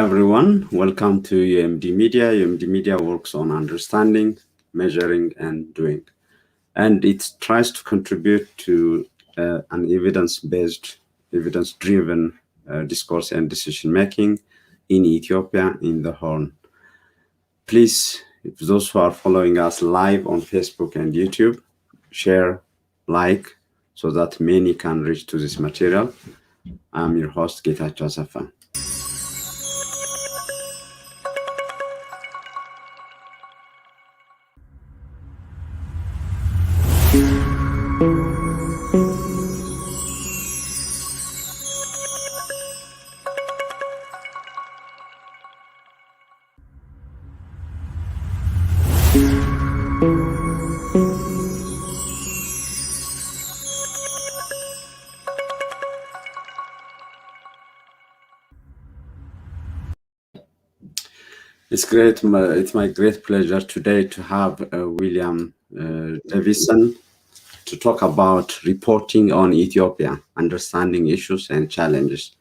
everyone. Welcome to UMD Media. UMD Media works on understanding, measuring, and doing. And it tries to contribute to an evidence-based, evidence-driven discourse and decision-making in Ethiopia, in the Horn. Please, if those who are following us live on Facebook and YouTube, share, like, so that many can reach to this material. I'm your host, Getachew Asafa. It's my great pleasure today to have William Davison to talk about reporting on Ethiopia, understanding issues and challenges.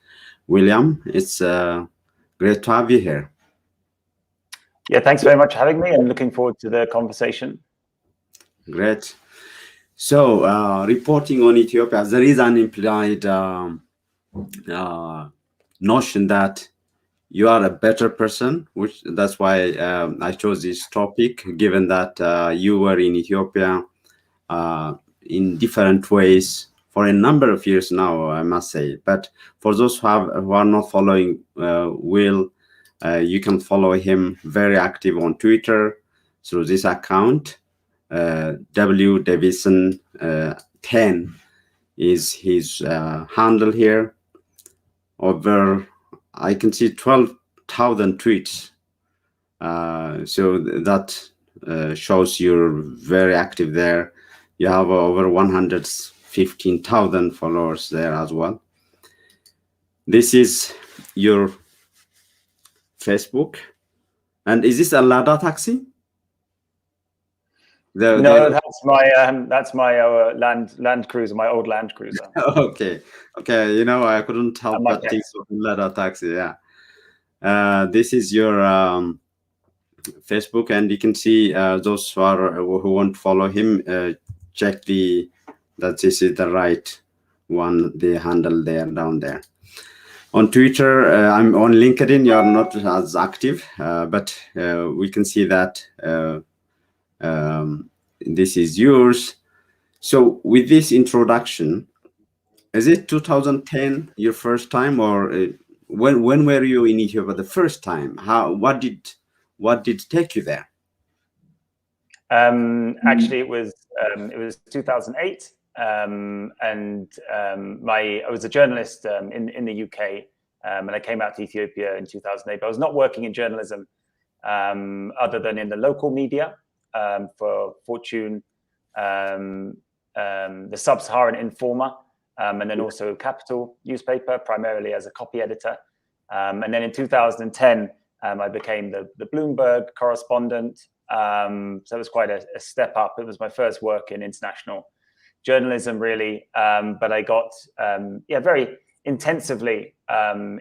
William, it's great to have you here. Yeah, thanks very much for having me and looking forward to the conversation. Great. So reporting on Ethiopia, there is an implied notion that you are a better person, which that's why I chose this topic, given that you were in Ethiopia in different ways for a number of years now, I must say. But for those who are not following Will, you can follow him, very active on Twitter through this account. W Davison 10 is his handle here. Over, I can see 12,000 tweets. So that shows you're very active there. You have over 115,000 followers there as well. This is your Facebook. And is this a Lada taxi? No, that's my Land Cruiser, my old Land Cruiser. Okay, you know, I couldn't help but think of Lada taxi. Yeah, this is your Facebook, and you can see those who won't follow him. Check that this is the right one, the handle there down there. On Twitter, I'm on LinkedIn. You're not as active, but we can see that. This is yours. So with this introduction, is it 2010 your first time, or when were you in Ethiopia the first time? What did take you there? Actually, it was 2008, and I was a journalist in the UK, and I came out to Ethiopia in 2008. But I was not working in journalism other than in the local media. For Fortune, the Sub-Saharan Informer, and then also Capital newspaper, primarily as a copy editor. And then in 2010, I became the Bloomberg correspondent. So it was quite a step up. It was my first work in international journalism, really. But I got very intensively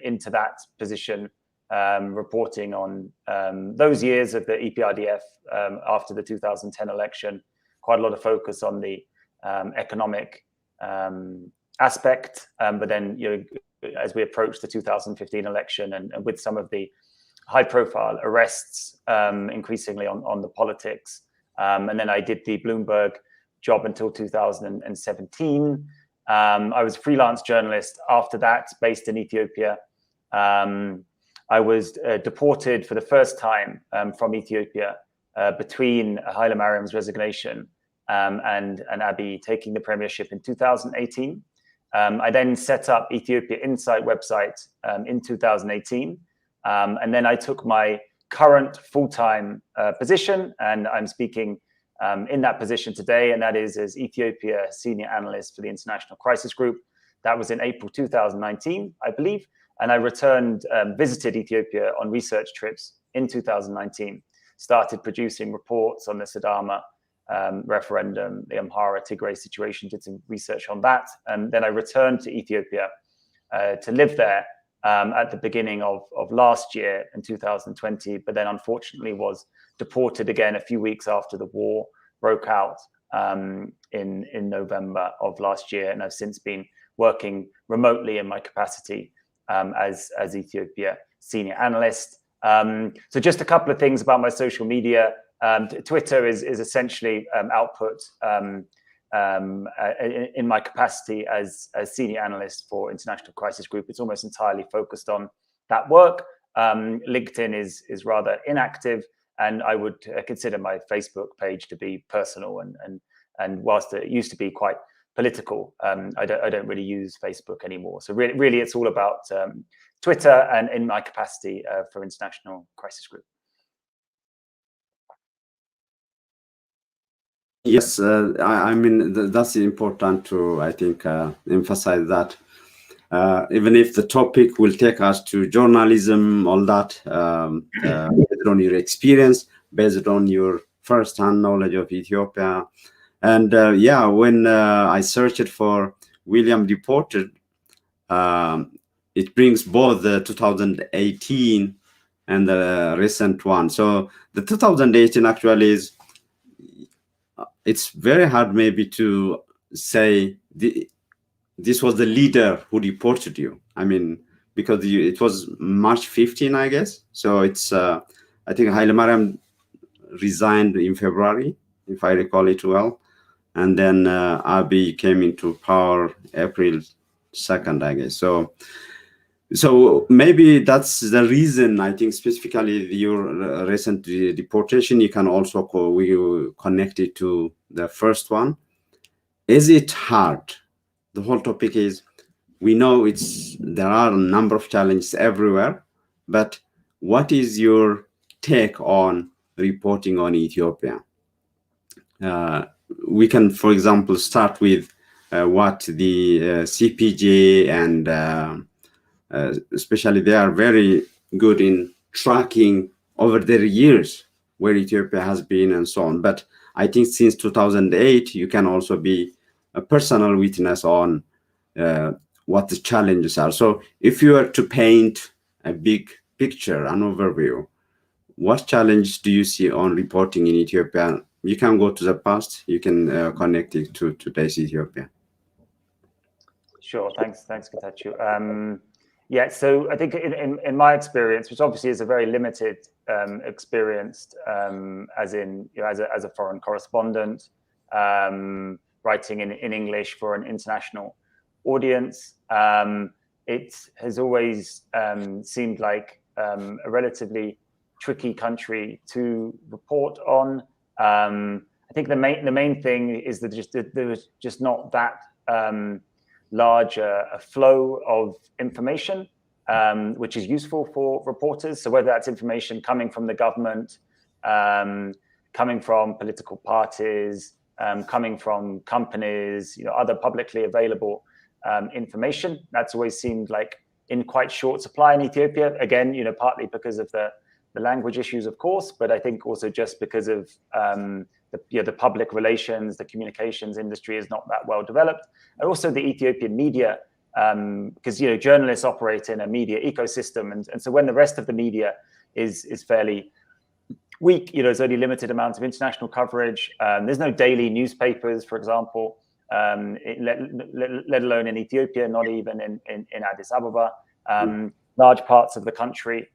into that position, reporting on those years of the EPRDF after the 2010 election. Quite a lot of focus on the economic aspect, but then, you know, as we approach the 2015 election and with some of the high-profile arrests, increasingly on the politics, and then I did the Bloomberg job until 2017. I was a freelance journalist after that, based in Ethiopia. I was deported for the first time from Ethiopia between Haile Mariam's resignation and Abiy taking the premiership in 2018. I then set up Ethiopia Insight website in 2018. And then I took my current full-time position, and I'm speaking in that position today, and that is as Ethiopia Senior Analyst for the International Crisis Group. That was in April 2019, I believe. And I returned, visited Ethiopia on research trips in 2019, started producing reports on the Sidama referendum, the Amhara-Tigray situation, did some research on that. And then I returned to Ethiopia to live there at the beginning of last year in 2020, but then unfortunately was deported again a few weeks after the war broke out in November of last year. And I've since been working remotely in my capacity as Ethiopia senior analyst. So just a couple of things about my social media. Twitter is essentially output in my capacity as senior analyst for International Crisis Group. It's almost entirely focused on that work. LinkedIn is rather inactive, and I would consider my Facebook page to be personal. And whilst it used to be quite political, I don't really use Facebook anymore. So really it's all about Twitter and in my capacity for International Crisis Group. Yes, I mean, that's important to, I think, emphasize that. Even if the topic will take us to journalism, all that, based on your experience, based on your first-hand knowledge of Ethiopia. And yeah, when I searched for William deported, it brings both the 2018 and the recent one. So the 2018 actually is, it's very hard maybe to say this was the leader who deported you. I mean, because it was March 15, I guess. So it's, I think Haile Mariam resigned in February, if I recall it well. And then Abiy came into power April 2nd, I guess. So maybe that's the reason, I think, specifically your recent deportation, you can also connect it to the first one. Is it hard? The whole topic is, we know there are a number of challenges everywhere, but what is your take on reporting on Ethiopia? We can, for example, start with what the CPJ and especially they are very good in tracking over their years where Ethiopia has been and so on. But I think since 2008, you can also be a personal witness on what the challenges are. So if you were to paint a big picture, an overview, what challenge do you see on reporting in Ethiopia? You can go to the past, you can connect it to today's Ethiopia. Sure, thanks, Getachew. Yeah, so I think in my experience, which obviously is a very limited experience, as in, you know, as a foreign correspondent, writing in English for an international audience, it has always seemed like a relatively tricky country to report on. I think the main thing is that there was just not that large a flow of information, which is useful for reporters. So whether that's information coming from the government, coming from political parties, coming from companies, you know, other publicly available information, that's always seemed like in quite short supply in Ethiopia. Again, you know, partly because of the language issues, of course, but I think also just because of the public relations, the communications industry is not that well developed, and also the Ethiopian media, because, you know, journalists operate in a media ecosystem, and so when the rest of the media is fairly weak, you know, there's only limited amounts of international coverage. There's no daily newspapers, for example, let alone in Ethiopia, not even in Addis Ababa. Large parts of the country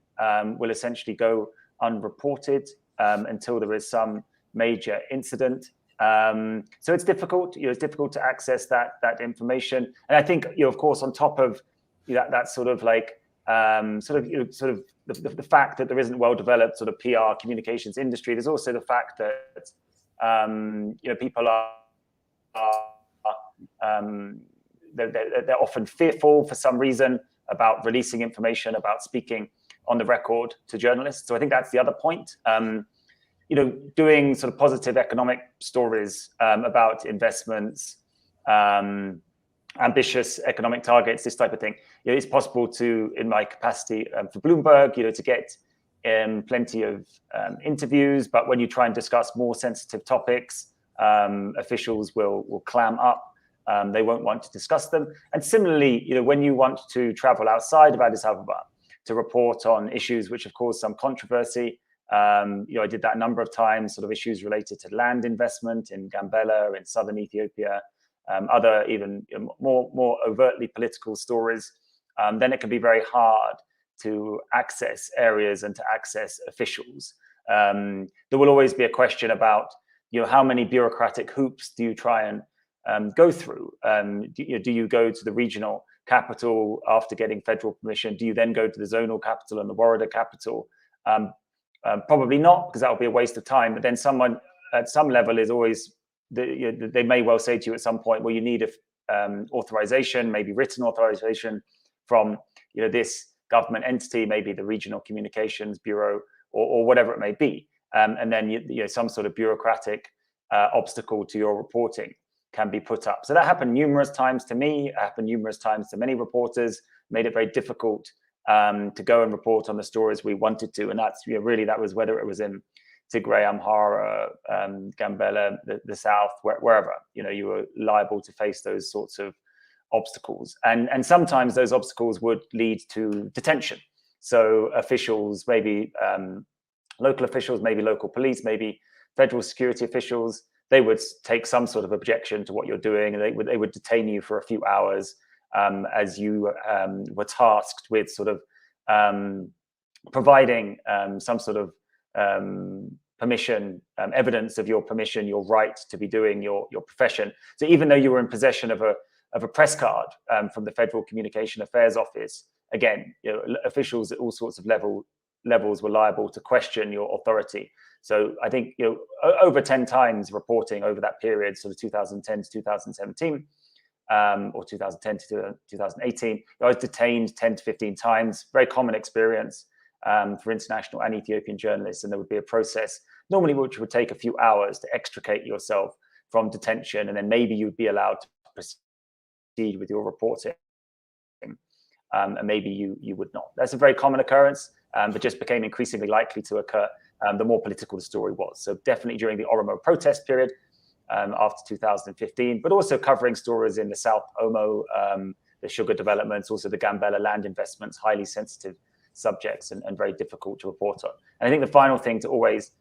will essentially go unreported until there is some major incident. So it's difficult, you know, it's difficult to access that information. And I think, you know, of course, on top of, you know, that sort of like the fact that there isn't well-developed sort of PR communications industry, there's also the fact that you know, people they're often fearful for some reason about releasing information, about speaking on the record to journalists. So I think that's the other point. You know, doing sort of positive economic stories about investments, ambitious economic targets, this type of thing. You know, it's possible to, in my capacity for Bloomberg, you know, to get plenty of interviews, but when you try and discuss more sensitive topics, officials will clam up. They won't want to discuss them. And similarly, when you want to travel outside of Addis Ababa to report on issues which have caused some controversy, I did that a number of times, sort of issues related to land investment in Gambela, in southern Ethiopia, other even more overtly political stories, then it can be very hard to access areas and to access officials. There will always be a question about, how many bureaucratic hoops do you try and go through? Do you go to the regional capital after getting federal permission? Do you then go to the zonal capital and the Warada capital? Probably not, because that would be a waste of time. But then someone at some level is always, they may well say to you at some point, well, you need authorization, maybe written authorization from this government entity, maybe the Regional Communications Bureau or whatever it may be. And then some sort of bureaucratic obstacle to your reporting can be put up. So that happened numerous times to me, happened numerous times to many reporters, made it very difficult to go and report on the stories we wanted to. And that's really, that was whether it was in Tigray, Amhara, Gambela, the South, wherever, you were liable to face those sorts of obstacles. And sometimes those obstacles would lead to detention. So officials, maybe local officials, maybe local police, maybe federal security officials, they would take some sort of objection to what you're doing, and they would detain you for a few hours as you were tasked with sort of providing some sort of permission, evidence of your permission, your right to be doing your profession. So even though you were in possession of a press card from the Federal Communication Affairs Office, again, officials at all sorts of levels were liable to question your authority. So I think over 10 times reporting over that period, sort of 2010 to 2017, or 2010 to 2018, I was detained 10 to 15 times. Very common experience for international and Ethiopian journalists, and there would be a process normally which would take a few hours to extricate yourself from detention, and then maybe you'd be allowed to proceed with your reporting, and maybe you would not. That's a very common occurrence, but just became increasingly likely to occur the more political the story was. So definitely during the Oromo protest period after 2015, but also covering stories in the South Omo, the sugar developments, also the Gambela land investments, highly sensitive subjects and very difficult to report on. And I think the final thing to always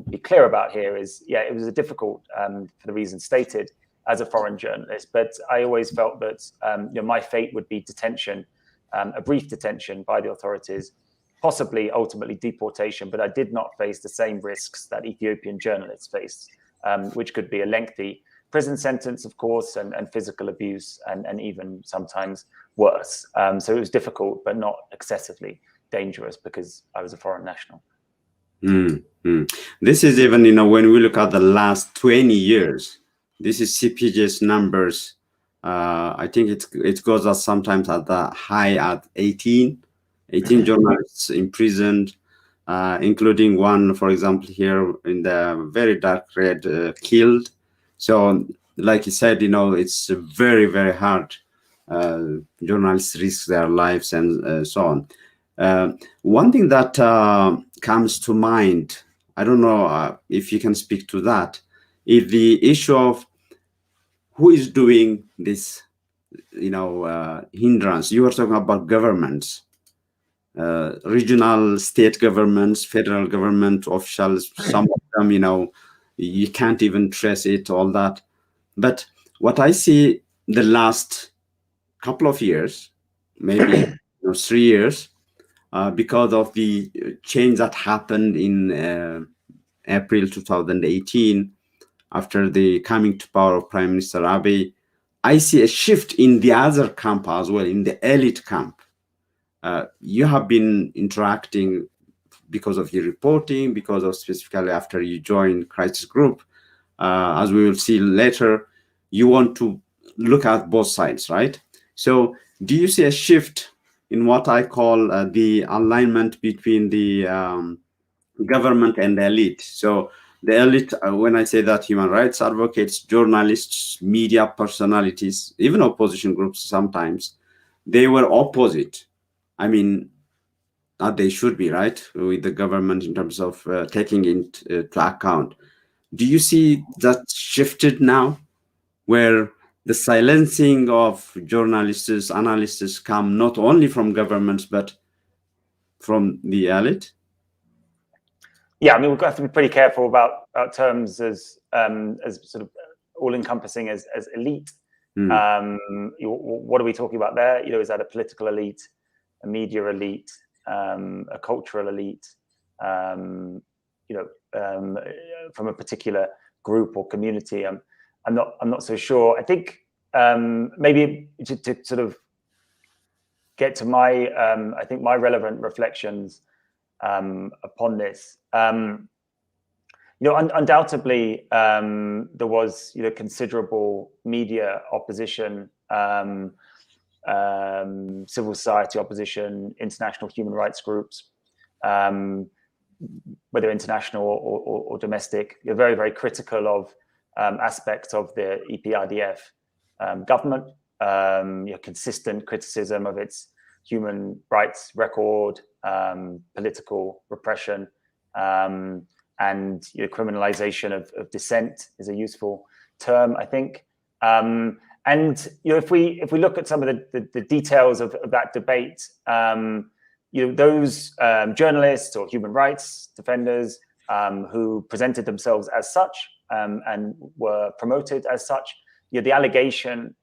be clear about here is, it was a difficult, for the reasons stated, as a foreign journalist, but I always felt that my fate would be detention, a brief detention by the authorities, possibly ultimately deportation, but I did not face the same risks that Ethiopian journalists faced, which could be a lengthy prison sentence, of course, and physical abuse, and even sometimes worse. So it was difficult, but not excessively dangerous because I was a foreign national. This is even, when we look at the last 20 years, this is CPJ's numbers. I think it goes up sometimes at the high at 18 journalists imprisoned, including one, for example, here in the very dark red, killed. So like you said, it's very, very hard. Journalists risk their lives and so on. One thing that comes to mind, I don't know if you can speak to that, is the issue of who is doing this, hindrance. You were talking about governments, regional, state governments, federal government officials, some of them, you can't even trace it, all that. But what I see the last couple of years, maybe 3 years, because of the change that happened in April 2018, after the coming to power of Prime Minister Abiy, I see a shift in the other camp as well, in the elite camp. You have been interacting because of your reporting, because of specifically after you joined Crisis Group. As we will see later, you want to look at both sides, right? So do you see a shift in what I call the alignment between the government and the elite? So the elite, when I say that, human rights advocates, journalists, media personalities, even opposition groups sometimes, they were opposite. I mean, they should be, right, with the government in terms of taking it to account. Do you see that shifted now, where the silencing of journalists, analysts come not only from governments, but from the elite? Yeah, I mean, we've got to be pretty careful about terms as sort of all-encompassing as elite. What are we talking about there? Is that a political elite, a media elite, a cultural elite? From a particular group or community? I'm not so sure. I think maybe to sort of get to my I think my relevant reflections upon this. Undoubtedly, there was considerable media opposition, civil society opposition, international human rights groups, whether international or domestic. You're very, very critical of aspects of the EPRDF government. Consistent criticism of its human rights record, political repression, and criminalization of dissent is a useful term, I think. And if we look at some of the details of that debate, those journalists or human rights defenders who presented themselves as such and were promoted as such, the allegation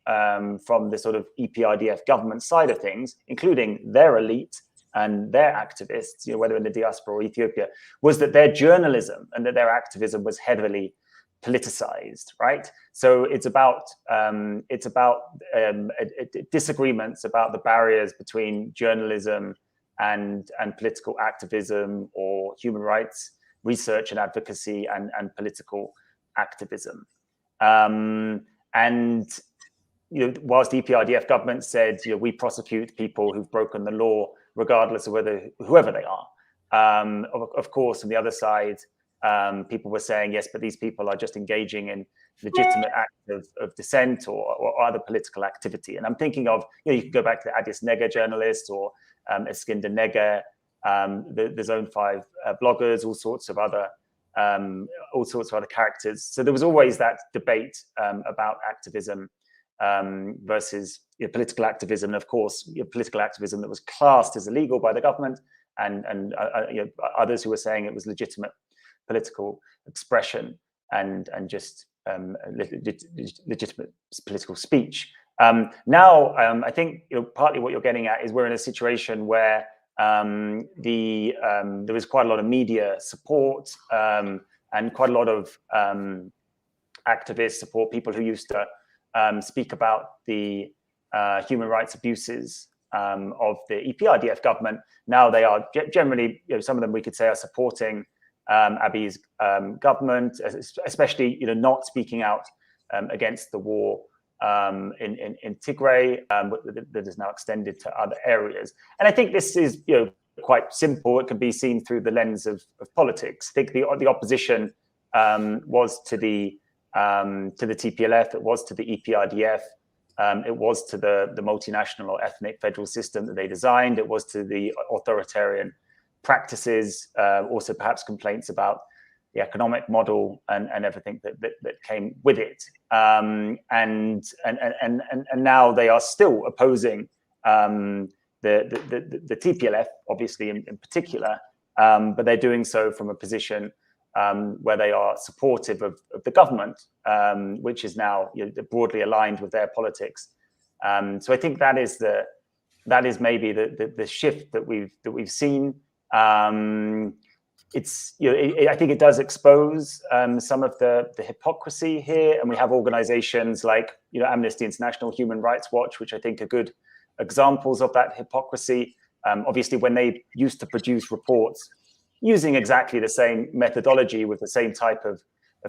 from the sort of EPRDF government side of things, including their elite and their activists, whether in the diaspora or Ethiopia, was that their journalism and that their activism was heavily politicized, right? So it's about disagreements about the barriers between journalism and political activism, or human rights research and advocacy and political activism. And whilst the EPRDF government said, we prosecute people who've broken the law, regardless of whoever they are. Of course, on the other side, people were saying, yes, but these people are just engaging in legitimate acts of dissent or other political activity. And I'm thinking of, you can go back to the Addis Nega journalist or Eskinder Nega, the Zone 5 bloggers, all sorts of other characters. So there was always that debate about activism versus political activism, and of course, political activism that was classed as illegal by the government, and others who were saying it was legitimate political expression and just legitimate political speech. Now, I think partly what you're getting at is we're in a situation where there is quite a lot of media support and quite a lot of activist support, people who used to speak about the human rights abuses of the EPRDF government. Now they are generally, some of them we could say are supporting Abiy's government, especially not speaking out against the war in Tigray that is now extended to other areas. And I think this is quite simple. It can be seen through the lens of politics. I think the opposition was to the TPLF, it was to the EPRDF, it was to the multinational or ethnic federal system that they designed, it was to the authoritarian practices, also perhaps complaints about the economic model and everything that came with it. And now they are still opposing the TPLF, obviously in particular, but they're doing so from a position where they are supportive of the government, which is now broadly aligned with their politics. So I think that is maybe the shift that we've seen. I think it does expose some of the hypocrisy here, and we have organizations like Amnesty International, Human Rights Watch, which I think are good examples of that hypocrisy. Obviously, when they used to produce reports using exactly the same methodology with the same type of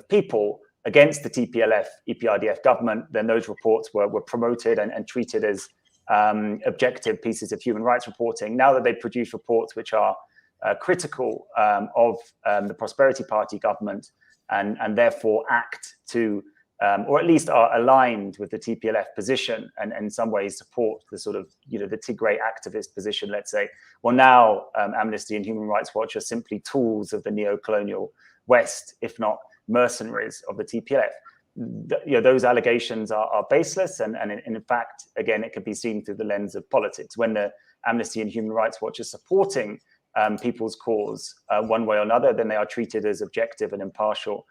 people against the TPLF, EPRDF government, then those reports were promoted and treated as objective pieces of human rights reporting. Now that they produce reports which are critical of the Prosperity Party government and therefore act to, or at least are aligned with the TPLF position and in some ways support the sort of, the Tigray activist position, let's say. Well, now Amnesty and Human Rights Watch are simply tools of the neo-colonial West, if not mercenaries of the TPLF. those allegations are baseless, and in fact, again, it could be seen through the lens of politics. When the Amnesty and Human Rights Watch is supporting people's cause one way or another, then they are treated as objective and impartial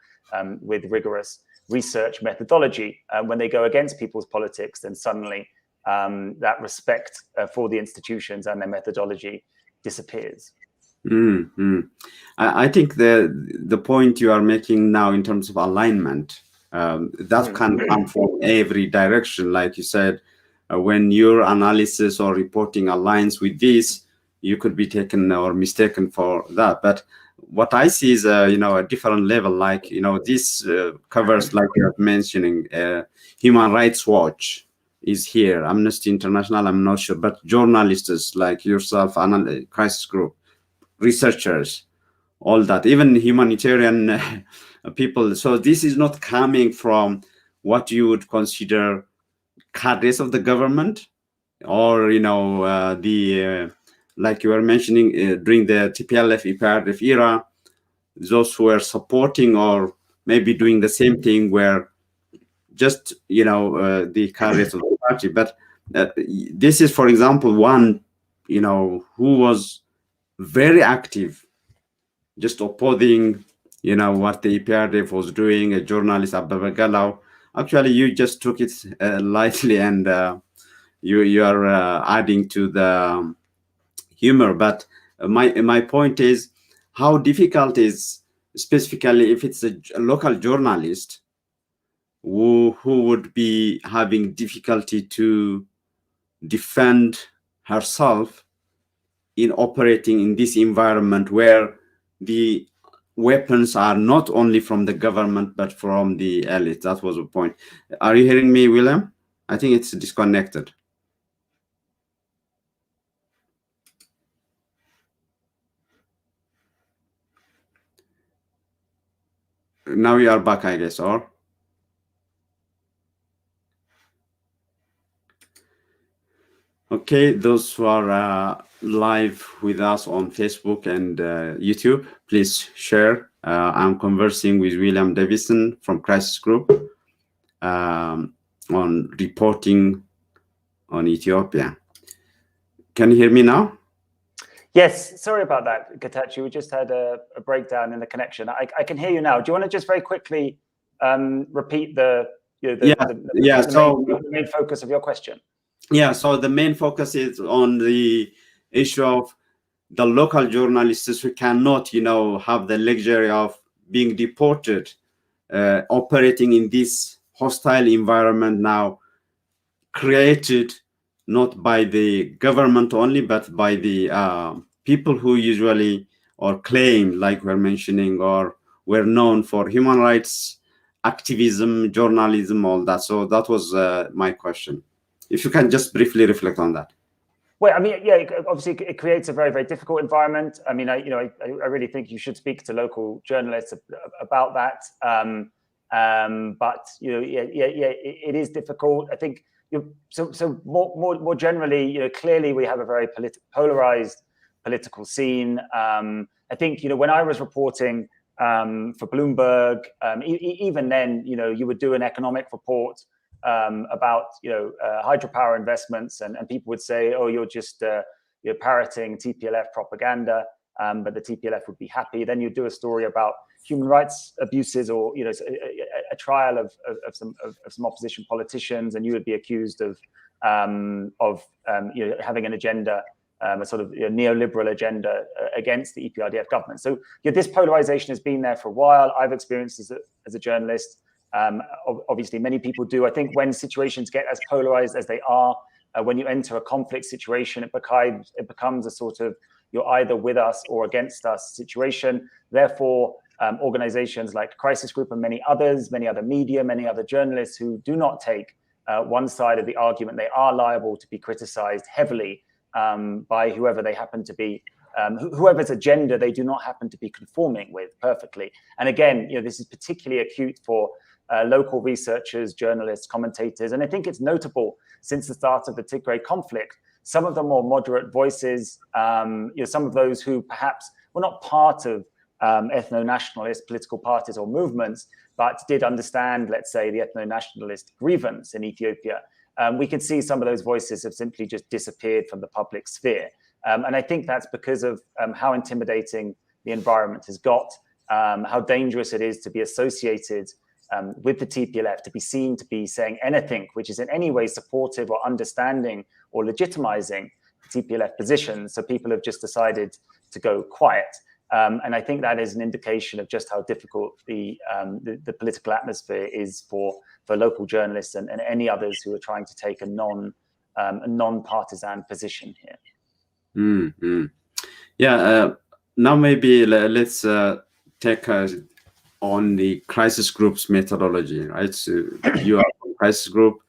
with rigorous research methodology. When they go against people's politics, then suddenly that respect for the institutions and their methodology disappears. I think the point you are making now in terms of alignment, that can come from every direction. Like you said, when your analysis or reporting aligns with this, you could be taken or mistaken for that. But what I see is, a different level. Like, this covers, like you're mentioning, Human Rights Watch is here, Amnesty International, I'm not sure, but journalists like yourself, crisis group, researchers, all that, even humanitarian people. So this is not coming from what you would consider cadres of the government, or like you were mentioning, during the TPLF, EPRDF era, those who were supporting or maybe doing the same thing were just the cadres of the party. But this is, for example, one who was very active, just opposing, what the EPRDF was doing, a journalist, Ababa Galau. Actually, you just took it lightly, and you are adding to the humor. But my point is, how difficult is, specifically if it's a local journalist who would be having difficulty to defend herself in operating in this environment where the weapons are not only from the government but from the elite. That was the point. Are you hearing me, William? I think it's disconnected. Now we are back, I guess, or? Okay, those who are live with us on Facebook and YouTube, please share. I'm conversing with William Davison from Crisis Group on reporting on Ethiopia. Can you hear me now? Yes, sorry about that, Getachew. We just had a breakdown in the connection. I can hear you now. Do you want to just very quickly repeat the main focus of your question? Yeah, so the main focus is on the issue of the local journalists who cannot, have the luxury of being deported, operating in this hostile environment now, created not by the government only, but by the people who usually or claim, like we're mentioning, or were known for human rights activism, journalism, all that. So that was my question. If you can just briefly reflect on that. Well, I mean, yeah, obviously it creates a very, very difficult environment. I mean, I really think you should speak to local journalists about that. But it is difficult. I think so more generally, clearly we have a very polarized political scene. I think when I was reporting for Bloomberg, even then, you would do an economic report about hydropower investments, and people would say, oh, you're just you're parroting TPLF propaganda, but the TPLF would be happy. Then you'd do a story about human rights abuses, or a trial of some opposition politicians, and you would be accused of having an agenda, a sort of neoliberal agenda against the EPRDF government. So this polarization has been there for a while. I've experienced as a journalist. Obviously, many people do. I think when situations get as polarized as they are, when you enter a conflict situation, it becomes a sort of you're either with us or against us situation. Therefore, organizations like Crisis Group and many other media, many other journalists who do not take one side of the argument, they are liable to be criticized heavily by whoever they happen to be, whoever's agenda they do not happen to be conforming with perfectly. And again, this is particularly acute for local researchers, journalists, commentators. And I think it's notable since the start of the Tigray conflict, some of the more moderate voices, some of those who perhaps were not part of ethno-nationalist political parties or movements, but did understand, let's say, the ethno-nationalist grievance in Ethiopia, we could see some of those voices have simply just disappeared from the public sphere. And I think that's because of how intimidating the environment has got, how dangerous it is to be associated with the TPLF, to be seen to be saying anything which is in any way supportive or understanding or legitimizing the TPLF position. So people have just decided to go quiet. And I think that is an indication of just how difficult the political atmosphere is for local journalists and any others who are trying to take a non-partisan position here. Mm-hmm. Yeah. Now maybe let's take on the crisis group's methodology, right? So you are from crisis group,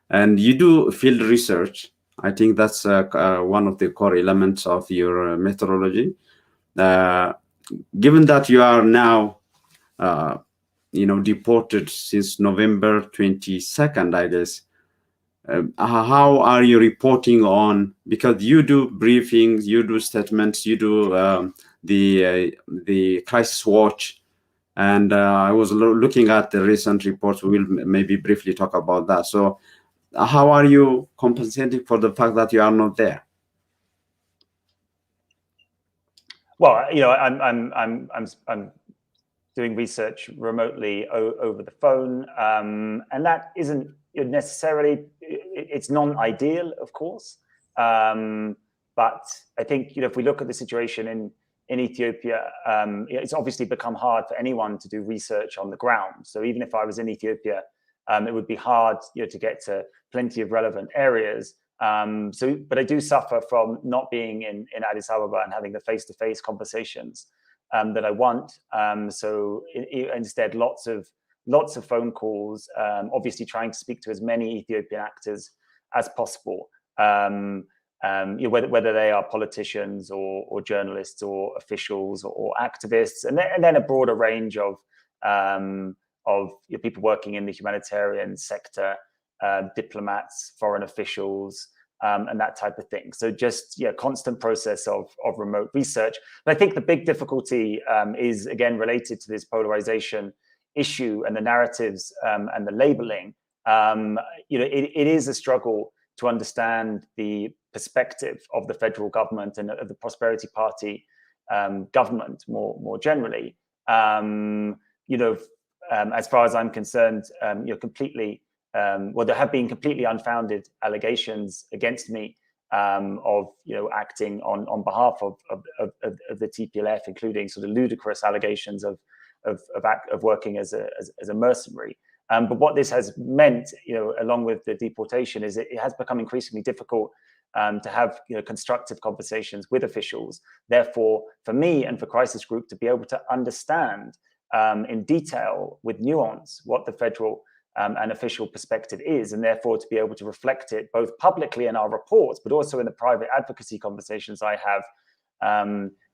and you do field research. I think that's one of the core elements of your methodology. Given that you are now, deported since November 22nd, I guess, how are you reporting on? Because you do briefings, you do statements, you do the crisis watch, and I was looking at the recent reports. We'll maybe briefly talk about that. So, how are you compensating for the fact that you are not there? Well, I'm doing research remotely over the phone, and that isn't necessarily, it's non-ideal, of course. But I think, if we look at the situation in Ethiopia, it's obviously become hard for anyone to do research on the ground. So even if I was in Ethiopia, it would be hard, to get to plenty of relevant areas. But I do suffer from not being in Addis Ababa and having the face-to-face conversations that I want. So instead, lots of phone calls, obviously trying to speak to as many Ethiopian actors as possible, whether they are politicians or journalists or officials or activists, and then a broader range of people working in the humanitarian sector, diplomats, foreign officials, and that type of thing. So just constant process of remote research. But I think the big difficulty is again related to this polarization issue and the narratives and the labeling. It is a struggle to understand the perspective of the federal government and of the Prosperity Party government more generally. As far as I'm concerned, completely. There have been completely unfounded allegations against me of acting on behalf of the TPLF, including sort of ludicrous allegations of working as a mercenary. But what this has meant, along with the deportation, is it has become increasingly difficult to have constructive conversations with officials. Therefore, for me and for Crisis Group to be able to understand in detail with nuance what the federal and official perspective is, and therefore to be able to reflect it both publicly in our reports, but also in the private advocacy conversations I have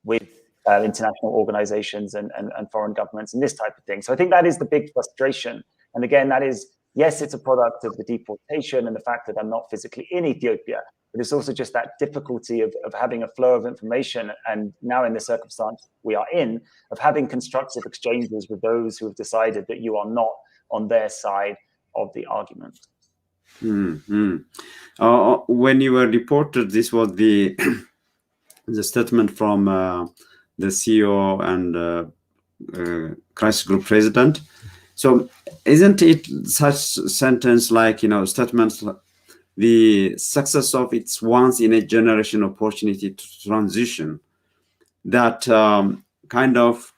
with international organizations and foreign governments and this type of thing. So I think that is the big frustration. And again, that is, yes, it's a product of the deportation and the fact that I'm not physically in Ethiopia, but it's also just that difficulty of having a flow of information, and now in the circumstance we are in, of having constructive exchanges with those who have decided that you are not on their side of the argument. Mm-hmm. When you were deported, this was the statement from the CEO and Crisis Group president. So isn't it such sentence like, statements, the success of its once in a generation opportunity to transition, that kind of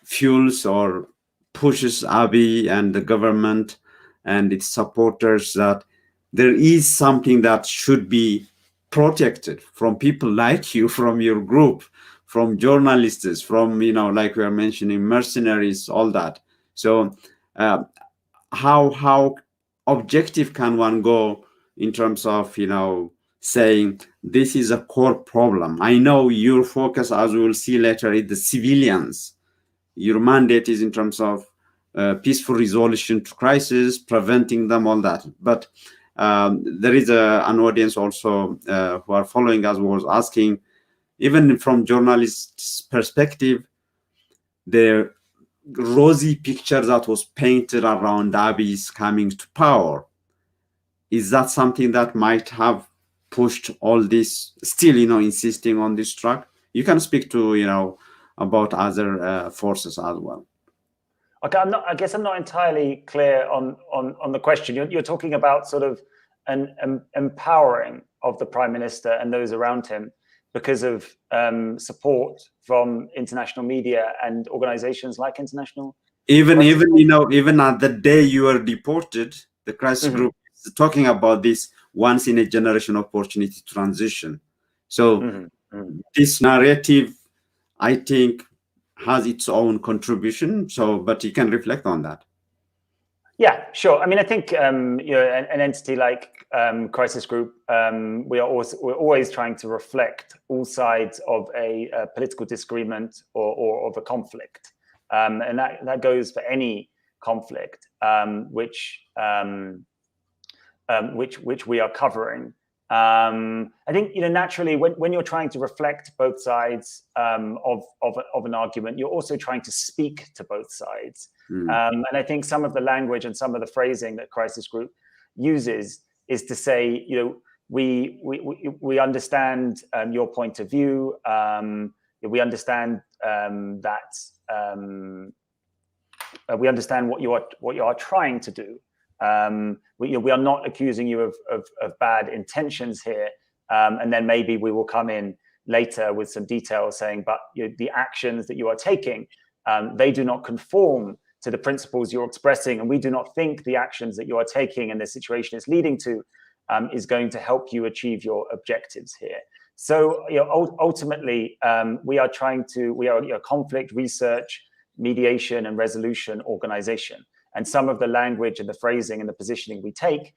fuels or pushes Abiy and the government and its supporters that there is something that should be protected from people like you, from your group, from journalists, from, like we are mentioning, mercenaries, all that. So how objective can one go in terms of, saying this is a core problem? I know your focus, as we will see later, is the civilians. Your mandate is in terms of peaceful resolution to crisis, preventing them, all that. But there is an audience also who are following us, was asking, even from journalists' perspective, the rosy picture that was painted around Abiy's coming to power, is that something that might have pushed all this, still, insisting on this track? You can speak to, about other forces as well. Okay, I guess I'm not entirely clear on the question. You're talking about sort of an empowering of the prime minister and those around him because of support from international media and organizations like international. Even at the day you were deported, the crisis group is talking about this once in a generation opportunity transition. So this narrative, I think, has its own contribution. But you can reflect on that. Yeah, sure. I mean, I think an entity like Crisis Group, we're always trying to reflect all sides of a political disagreement or of a conflict, and that goes for any conflict which we are covering. I think naturally when you're trying to reflect both sides of an argument, you're also trying to speak to both sides. And I think some of the language and some of the phrasing that Crisis Group uses is to say, we understand your point of view. We understand that we understand what you are trying to do. We are not accusing you of bad intentions here, and then maybe we will come in later with some details saying, but the actions that you are taking, they do not conform to the principles you're expressing, and we do not think the actions that you are taking and the situation is leading to is going to help you achieve your objectives here. So ultimately, we are a conflict research, mediation, and resolution organization. And some of the language and the phrasing and the positioning we take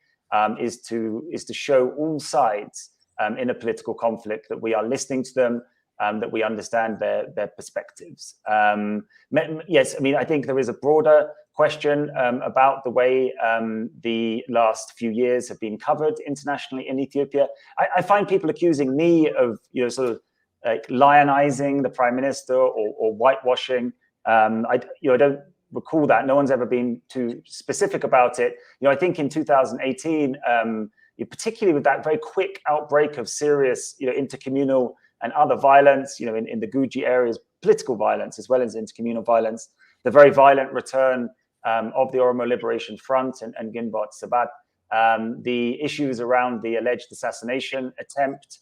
is to show all sides in a political conflict that we are listening to them, that we understand their perspectives. Yes, I mean, I think there is a broader question about the way the last few years have been covered internationally in Ethiopia. I find people accusing me of sort of like lionizing the prime minister or whitewashing. I don't recall that. No one's ever been too specific about it. I think in 2018, particularly with that very quick outbreak of serious, intercommunal and other violence, in the Guji areas, political violence as well as intercommunal violence, the very violent return of the Oromo Liberation Front and Ginbot Sabat, the issues around the alleged assassination attempt,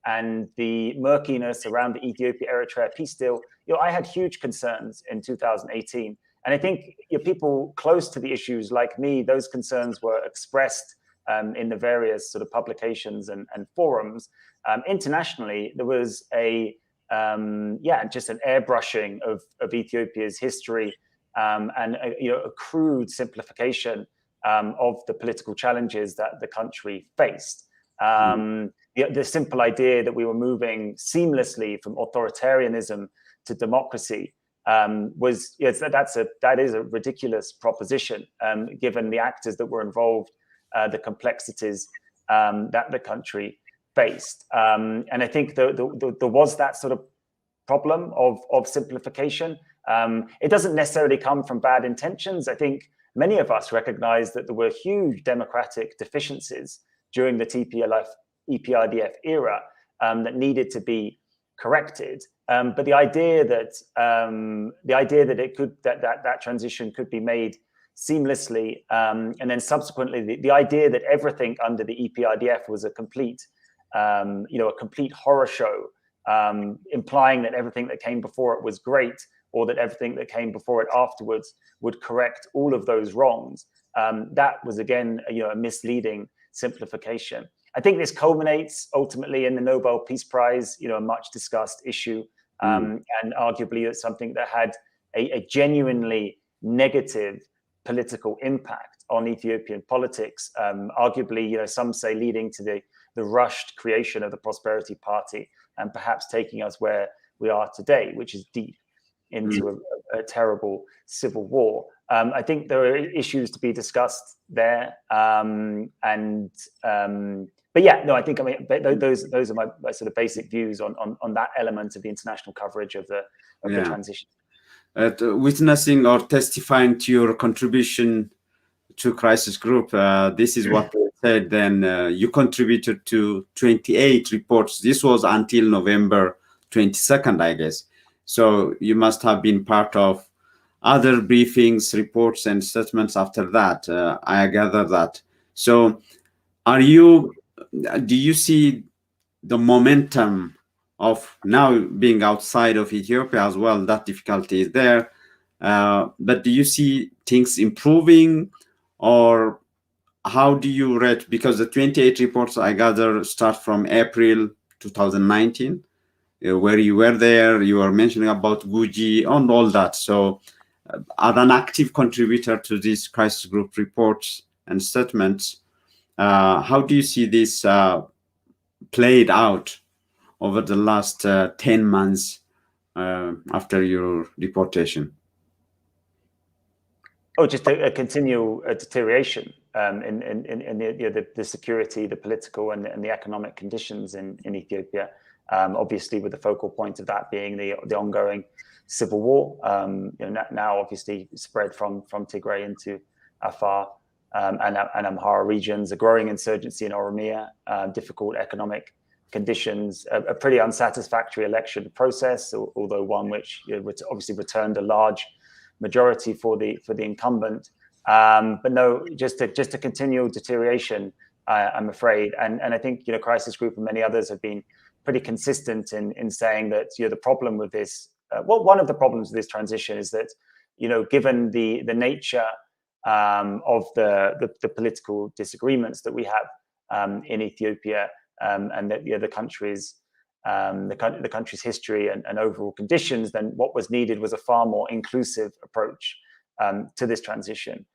and the murkiness around the Ethiopia-Eritrea peace deal, I had huge concerns in 2018. And I think people close to the issues like me, those concerns were expressed in the various sort of publications and forums. Internationally, there was just an airbrushing of Ethiopia's history and a crude simplification of the political challenges that the country faced. The simple idea that we were moving seamlessly from authoritarianism to democracy that is a ridiculous proposition, given the actors that were involved, the complexities that the country faced. And I think there was that sort of problem of simplification. It doesn't necessarily come from bad intentions. I think many of us recognize that there were huge democratic deficiencies during the TPLF-EPRDF era that needed to be corrected. But the idea that that transition could be made seamlessly, and then subsequently the idea that everything under the EPRDF was a complete horror show, implying that everything that came before it was great, or that everything that came before it afterwards would correct all of those wrongs. That was again, a misleading simplification. I think this culminates ultimately in the Nobel Peace Prize, a much discussed issue, and arguably it's something that had a genuinely negative political impact on Ethiopian politics. Arguably, some say leading to the rushed creation of the Prosperity Party and perhaps taking us where we are today, which is deep into a terrible civil war. I think there are issues to be discussed there, but yeah, no, I think those are my sort of basic views on that element of the international coverage of the transition. Witnessing or testifying to your contribution to crisis group, this is what they said. Then you contributed to 28 reports. This was until November 22nd, I guess. So you must have been part of other briefings, reports, and statements after that. I gather that. So do you see the momentum of now being outside of Ethiopia as well? That difficulty is there. But do you see things improving, or how do you rate? Because the 28 reports I gather start from April 2019, where you were there, you were mentioning about Guji and all that. So as an active contributor to these crisis group reports and statements, how do you see this played out over the last 10 months after your deportation? Oh, just a continual deterioration in the security, the political, and the economic conditions in Ethiopia. Obviously, with the focal point of that being the ongoing civil war, now obviously spread from Tigray into Afar and Amhara regions, a growing insurgency in Oromia, difficult economic conditions, a pretty unsatisfactory election process, although one which obviously returned a large majority for the incumbent, but no, just a continual deterioration, I'm afraid. And I think Crisis Group and many others have been pretty consistent in saying that the problem with this, one of the problems with this transition is that given the nature of the political disagreements that we have in Ethiopia, and that the country's history and overall conditions, then what was needed was a far more inclusive approach to this transition,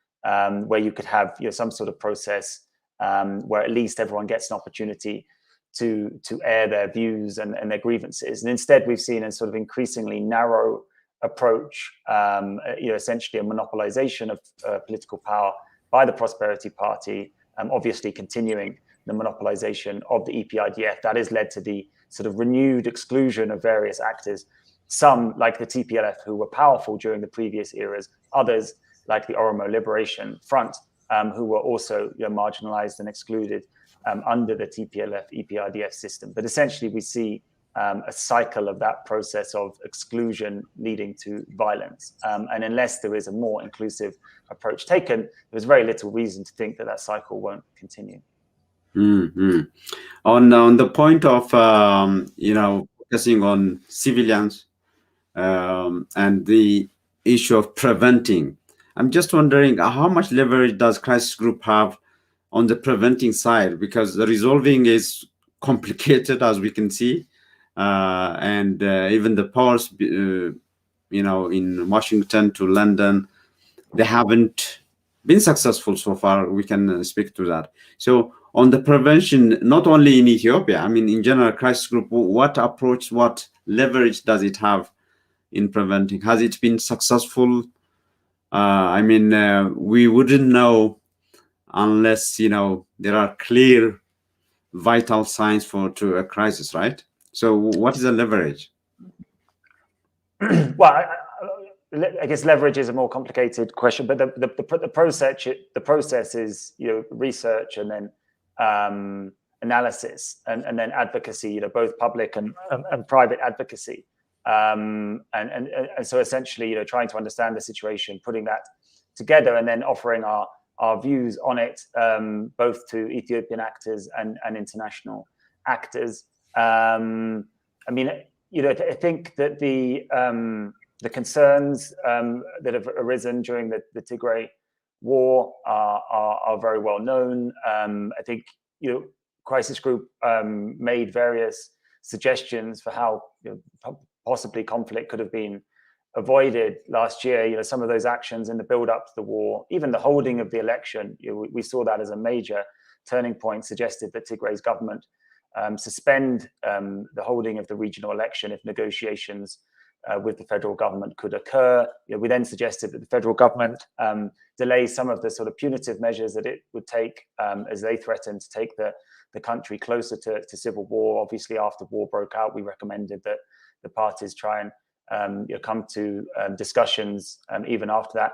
where you could have some sort of process where at least everyone gets an opportunity to air their views and their grievances. And instead, we've seen a sort of increasingly narrow approach, essentially a monopolization of political power by the Prosperity Party, obviously continuing the monopolization of the EPIDF. That has led to the sort of renewed exclusion of various actors, some like the TPLF, who were powerful during the previous eras, others like the Oromo Liberation Front, who were also marginalized and excluded under the TPLF EPIDF system. But essentially, we see a cycle of that process of exclusion leading to violence. And unless there is a more inclusive approach taken, there's very little reason to think that that cycle won't continue. Mm-hmm. On the point of focusing on civilians and the issue of preventing, I'm just wondering how much leverage does Crisis Group have on the preventing side? Because the resolving is complicated, as we can see, and even the powers, in Washington to London, they haven't been successful so far. We can speak to that. So on the prevention, not only in Ethiopia, I mean, in general, Crisis Group, what approach, what leverage does it have in preventing? Has it been successful? We wouldn't know unless, there are clear, vital signs to a crisis, right? So what is the leverage? Well, I guess leverage is a more complicated question, but the process is research and then analysis and then advocacy, both public and private advocacy, and so essentially trying to understand the situation, putting that together, and then offering our views on it, both to Ethiopian actors and international actors. I think that the concerns that have arisen during the Tigray war are very well known. I think Crisis Group made various suggestions for how possibly conflict could have been avoided last year. Some of those actions in the build-up to the war, even the holding of the election, we saw that as a major turning point, suggested that Tigray's government suspend the holding of the regional election if negotiations with the federal government could occur. We then suggested that the federal government delay some of the sort of punitive measures that it would take as they threatened to take the country closer to civil war. Obviously, after war broke out, we recommended that the parties try and come to discussions even after that.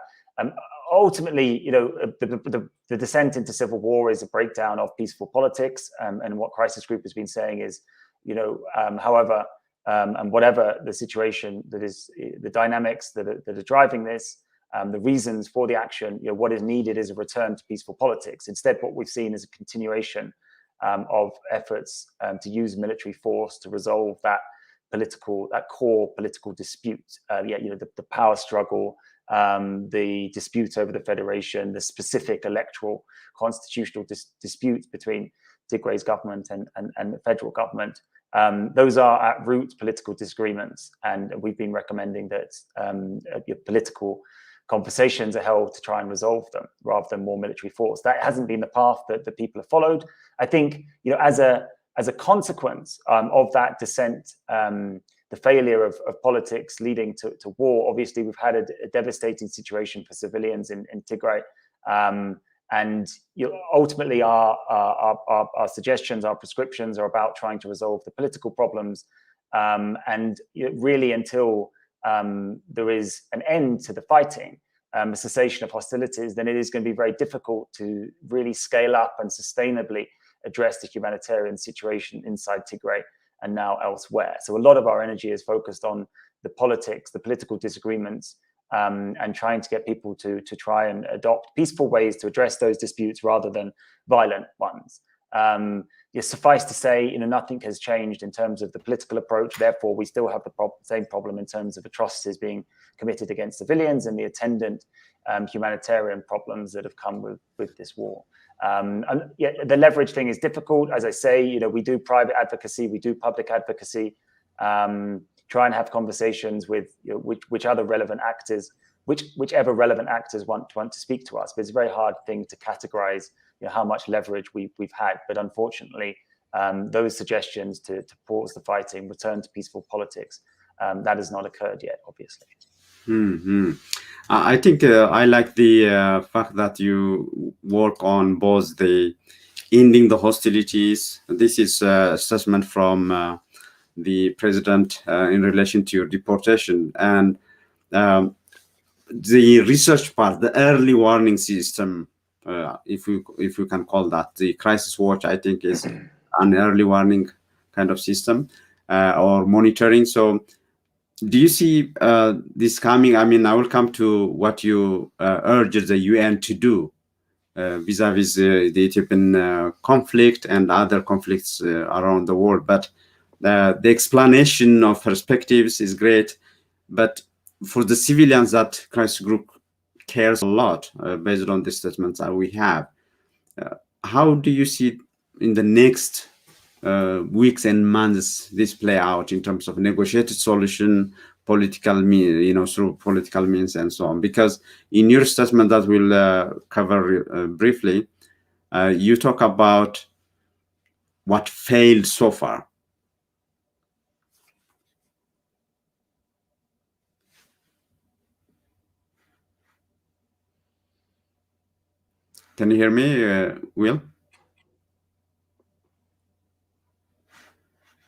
Ultimately, the descent into civil war is a breakdown of peaceful politics, and what Crisis Group has been saying is, however, and whatever the situation that is, the dynamics that are driving this, the reasons for the action, what is needed is a return to peaceful politics. Instead, what we've seen is a continuation of efforts to use military force to resolve that core political dispute. The power struggle, the dispute over the federation, the specific electoral constitutional disputes between Tigray's government and the federal government. Those are at root political disagreements, and we've been recommending that political conversations are held to try and resolve them rather than more military force. That hasn't been the path that the people have followed. I think, as a consequence of that descent, the failure of politics leading to war, obviously we've had a devastating situation for civilians in Tigray. And ultimately our suggestions, our prescriptions are about trying to resolve the political problems. And really until there is an end to the fighting, a cessation of hostilities, then it is going to be very difficult to really scale up and sustainably address the humanitarian situation inside Tigray and now elsewhere. So a lot of our energy is focused on the politics, the political disagreements, and trying to get people to try and adopt peaceful ways to address those disputes rather than violent ones. Suffice to say, nothing has changed in terms of the political approach. Therefore, we still have the same problem in terms of atrocities being committed against civilians and the attendant humanitarian problems that have come with this war. The leverage thing is difficult. As I say, we do private advocacy, we do public advocacy, try and have conversations with which other relevant actors, whichever relevant actors want to speak to us. But it's a very hard thing to categorize how much leverage we've had. But unfortunately, those suggestions to pause the fighting, return to peaceful politics, that has not occurred yet, obviously. Mm-hmm. I think I like the fact that you work on both the ending the hostilities. This is a statement from the president in relation to your deportation, and the research part, the early warning system, if you can call that, the crisis watch, I think is an early warning kind of system or monitoring. So do you see this coming? I mean, I will come to what you urge the UN to do vis-a-vis the Ethiopian conflict and other conflicts around the world. But the explanation of perspectives is great. But for the civilians, that crisis group cares a lot based on the statements that we have. How do you see in the next weeks and months this play out in terms of negotiated solution, political means, through political means and so on? Because in your statement that we'll cover briefly, you talk about what failed so far. Can you hear me, Will?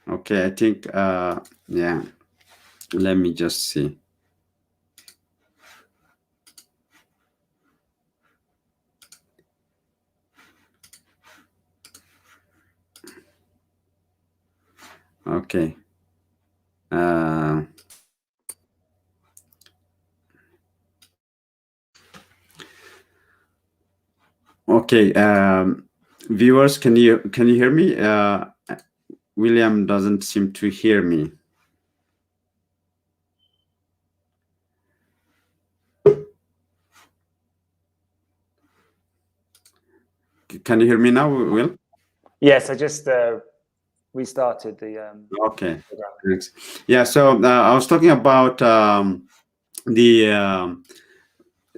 Okay, I think, yeah, let me just see. Okay. Okay, viewers, can you hear me? William doesn't seem to hear me. Can you hear me now, Will? Yes, I just restarted the. Okay, thanks. Yeah, so I was talking about the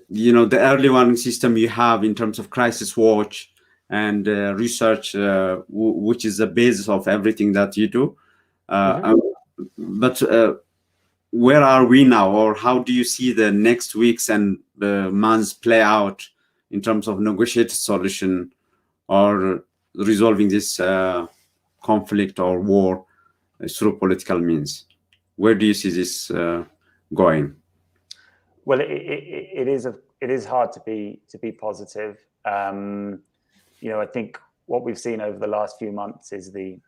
the early warning system you have in terms of crisis watch and research, which is the basis of everything that you do. But where are we now, or how do you see the next weeks and the months play out in terms of negotiated solution or resolving this conflict or war through political means? Where do you see this going? Well, it is hard to be positive. I think what we've seen over the last few months is the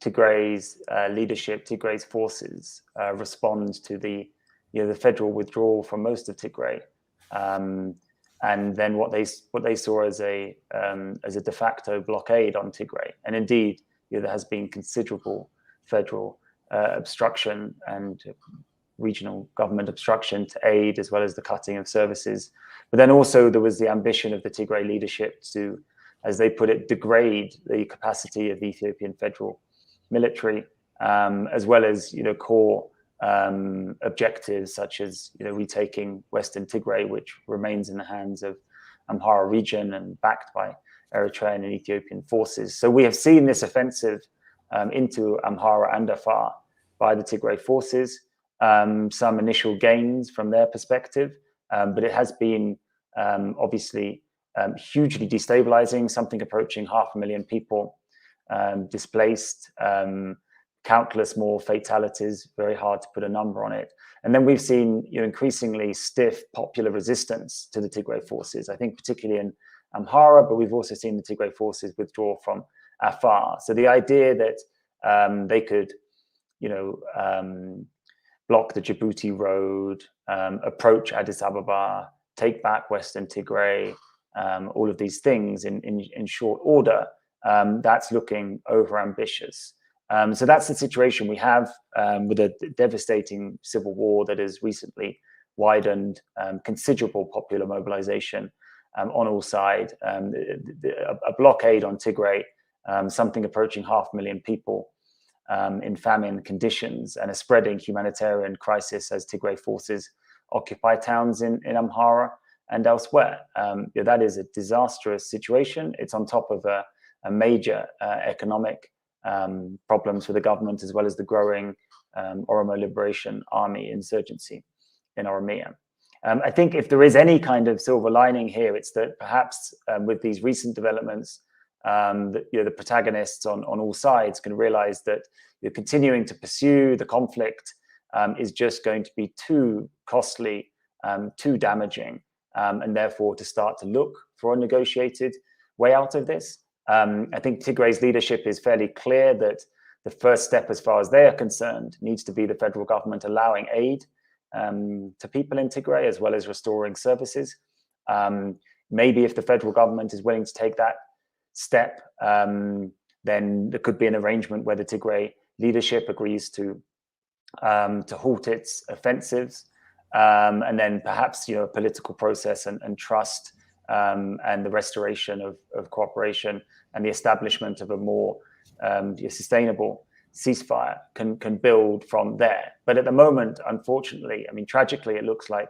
Tigray's leadership, Tigray's forces respond to the federal withdrawal from most of Tigray, and then what they saw as a de facto blockade on Tigray. And indeed, there has been considerable federal obstruction and regional government obstruction to aid, as well as the cutting of services. But then also there was the ambition of the Tigray leadership to, as they put it, degrade the capacity of the Ethiopian federal military, as well as core objectives such as retaking Western Tigray, which remains in the hands of Amhara region and backed by Eritrean and Ethiopian forces. So we have seen this offensive into Amhara and Afar by the Tigray forces. Some initial gains from their perspective, but it has been obviously hugely destabilizing, something approaching 500,000 people displaced, countless more fatalities, very hard to put a number on it. And then we've seen increasingly stiff popular resistance to the Tigray forces, I think particularly in Amhara, but we've also seen the Tigray forces withdraw from Afar. So the idea that they could, block the Djibouti road, approach Addis Ababa, take back Western Tigray, all of these things in short order, that's looking overambitious. So that's the situation we have with a devastating civil war that has recently widened, considerable popular mobilization on all sides, a blockade on Tigray, something approaching 500,000 people in famine conditions, and a spreading humanitarian crisis as Tigray forces occupy towns in Amhara and elsewhere. That is a disastrous situation. It's on top of a major economic problems for the government, as well as the growing Oromo Liberation Army insurgency in Oromia. I think if there is any kind of silver lining here, it's that perhaps with these recent developments, the protagonists on all sides can realize that continuing to pursue the conflict is just going to be too costly, too damaging, and therefore to start to look for a negotiated way out of this. I think Tigray's leadership is fairly clear that the first step, as far as they are concerned, needs to be the federal government allowing aid to people in Tigray, as well as restoring services. Maybe if the federal government is willing to take that step, then there could be an arrangement where the Tigray leadership agrees to halt its offensives, and then perhaps a political process and trust and the restoration of cooperation and the establishment of a more sustainable ceasefire can build from there. But at the moment, unfortunately, tragically, it looks like